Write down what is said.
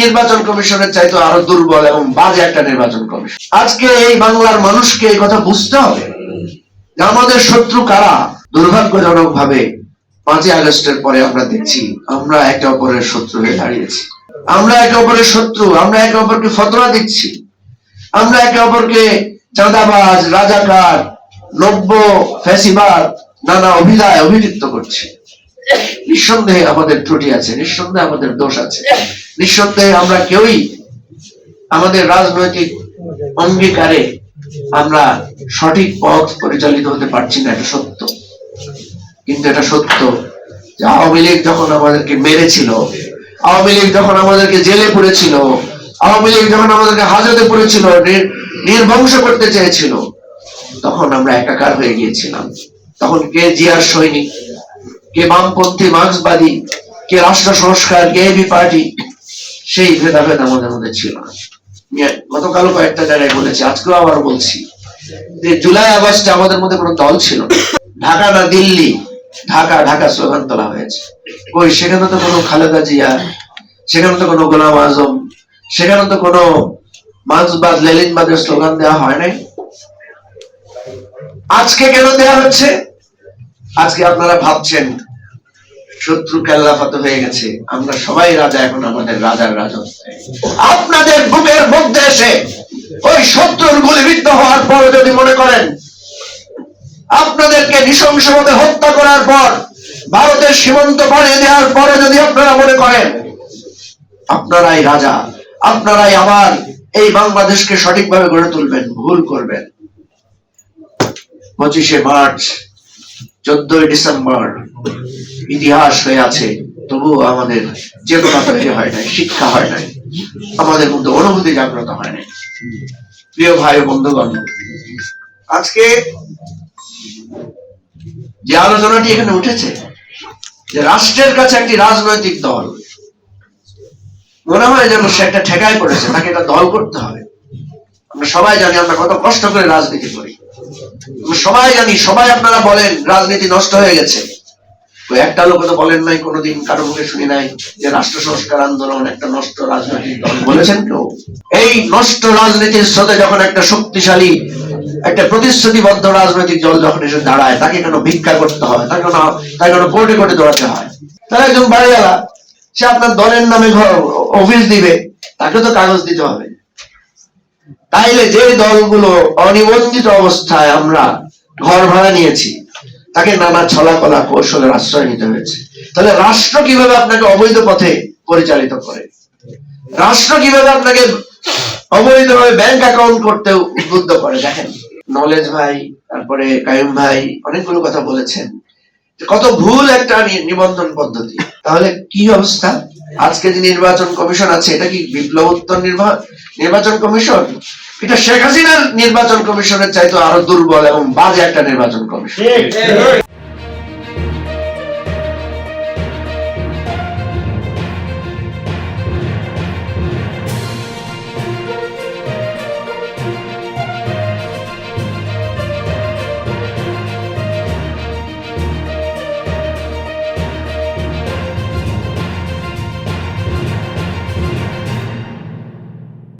নির্বাচন কমিশনের চাইতে আরো দুর্বল এবং বাজে একটা নির্বাচন কমিশন। আজকে এই বাংলার মানুষকে এই কথা বুঝতে হবে যে আমাদের শত্রু কারা। দুর্ভাগ্যজনক ভাবে 5ই আগস্টের পরে আমরা দেখছি আমরা একে অপরের শত্রু হয়ে দাঁড়িয়েছি। আমরা একে অপরের শত্রু, আমরা একে অপরকে ফতোয়া দিচ্ছি, আমরা একে অপরকে চাঁদাবাজ, রাজাকার, নব্য, ফ্যাসিবাদ নানা অভিধায় অভিযুক্ত করছি। নিঃসন্দেহে আমাদের ত্রুটি আছে, নিঃসন্দেহে আমাদের দোষ আছে, নিঃসন্দেহে আমরা কেউই আমাদের রাজনৈতিক অঙ্গীকারে আমরা সঠিক পথ পরিচালিত হতে পারছি না, এটা সত্য। কিন্তু এটা সত্য যে আওয়ামী লীগ যখন আমাদেরকে মেরেছিল, আওয়ামী লীগ যখন আমাদেরকে জেলে পুরেছিল, আওয়ামী লীগ যখন আমাদেরকে হাজতে পুরেছিল, নির্বংশ করতে চেয়েছিল, তখন আমরা একাকার হয়ে গিয়েছিলাম। তখন কে জিয়ার সৈনিক, কে বামপন্থী মার্ক্সবাদী, কে রাষ্ট্র সংস্কার, কে এবি পার্টি, সেই ভেদাভেদ আমাদের মধ্যে ছিল না। গতকালও কয়েকটা জায়গায় বলেছি, আজকেও আবার বলছি যে জুলাই আগস্টে আমাদের মধ্যে কোনো দল ছিল না। ঢাকা না দিল্লি, ঢাকা ঢাকা স্লোগান তোলা হয়েছে। ওই সেখানে তো কোনো খালেদা জিয়া, সেখানে তো কোনো গোলাম আজম, সেখানে তো কোনো মার্ক্সবাদ লেনিনবাদের স্লোগান দেওয়া হয় নাই। আজকে কেন দেওয়া হচ্ছে? আজকে আপনারা ভাবছেন শত্রু কেল্লাফাত হয়ে গেছে, আমরা সবাই রাজা, এখন আমাদের রাজার রাজত্বে। আপনাদের বুকের মধ্যে এসে ওই শত্রুর গুলিবিদ্ধ হওয়ার পর যদি মনে করেন আপনাদেরকে নৃশংসভাবে হত্যা করার পর, ভারতের সীমান্ত পাড়িয়ে দেওয়ার পরে যদি আপনারা মনে করেন আপনারাই রাজা, আপনারাই আবার এই বাংলাদেশকে সঠিকভাবে গড়ে তুলবেন, ভুল করবেন। 25শে মার্চ, 14ই ডিসেম্বর ইতিহাস হয়ে আছে, তবুও আমাদের চেতনা তৈরি হয় নাই, শিক্ষা হয় নাই, আমাদের মধ্যে অনুভূতি জাগ্রত হয় নাই। প্রিয় ভাই ও বন্ধুগণ, আজকে যে আলোচনাটি এখানে উঠেছে যে রাষ্ট্রের কাছে একটি রাজনৈতিক দল, মনে হয় যেন সে একটা ঠেকায় পড়েছে, তাকে একটা দল করতে হবে। আমরা সবাই জানি আমরা কত কষ্ট করে রাজনীতি করি, আমরা সবাই জানি, সবাই আপনারা বলেন রাজনীতি নষ্ট হয়ে গেছে। একটা লোক তো বলেন নাই, কোনোদিন কারো মুখে শুনি নাই যে রাষ্ট্র সংস্কার আন্দোলন একটা নষ্ট রাজনৈতিক দল, বলেছেন কেউ? এই নষ্ট রাজনীতির স্রোতে যখন একটা শক্তিশালী, একটা প্রতিশ্রুতিবদ্ধ রাজনৈতিক দল যখন এসে দাঁড়ায়, তাকে কেন ভিক্ষা করতে হয়, তাকে কেন কোর্টে কোর্টে দৌড়াতে হয়? তারা একজন বাড়িওয়ালা, সে আপনার দলের নামে অফিস দিবে, তাকে তো কাগজ দিতে হবে। তাইলে যে দলগুলো অনিবন্ধিত অবস্থায় আমরা ঘর ভাড়া নিয়েছি, তাকে নানা ছলাকলা কৌশলের আশ্রয় নিতে হয়েছে। তাহলে রাষ্ট্র কিভাবে আপনাকে অবৈধ পথে পরিচালিত করে? রাষ্ট্র কিভাবে আপনাকে অবৈধভাবে ব্যাংক অ্যাকাউন্ট করতে উদ্বুদ্ধ করে? দেখেন, নলেজ ভাই, তারপরে কায়ুম ভাই অনেকগুলো কথা বলেছেন, কত ভুল একটা নিবন্ধন পদ্ধতি। তাহলে কি অবস্থা? আজকে যে নির্বাচন কমিশন আছে, এটা কি বিপ্লবোত্তর নির্বাচন কমিশন? এটা শেখ হাসিনার নির্বাচন কমিশনের চাইতে আরো দুর্বল এবং বাজে একটা নির্বাচন কমিশন।